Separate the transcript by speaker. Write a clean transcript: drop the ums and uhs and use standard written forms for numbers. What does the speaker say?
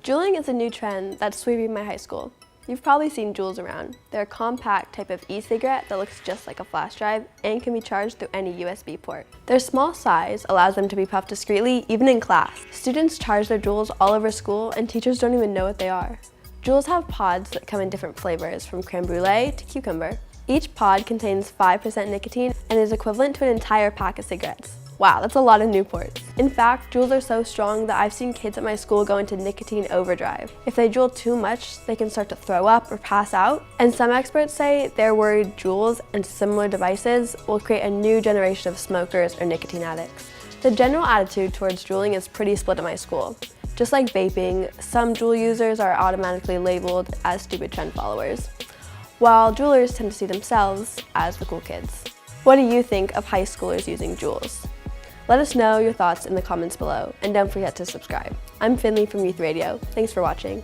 Speaker 1: Juuling is a new trend that's sweeping my high school. You've probably seen JUULS around. They're a compact type of e-cigarette that looks just like a flash drive and can be charged through any USB port. Their small size allows them to be puffed discreetly even in class. Students charge their JUULs all over school and teachers don't even know what they are. JUULs have pods that come in different flavors from creme brulee to cucumber. Each pod contains 5% nicotine and is equivalent to an entire pack of cigarettes. Wow, that's a lot of Newports. In fact, JUULs are so strong that I've seen kids at my school go into nicotine overdrive. If they JUUL too much, they can start to throw up or pass out. And some experts say they're worried JUULs and similar devices will create a new generation of smokers or nicotine addicts. The general attitude towards JUULing is pretty split at my school. Just like vaping, some JUUL users are automatically labeled as stupid trend followers, while JUULers tend to see themselves as the cool kids. What do you think of high schoolers using JUULs? Let us know your thoughts in the comments below, and don't forget to subscribe. I'm Finley from Youth Radio. Thanks for watching.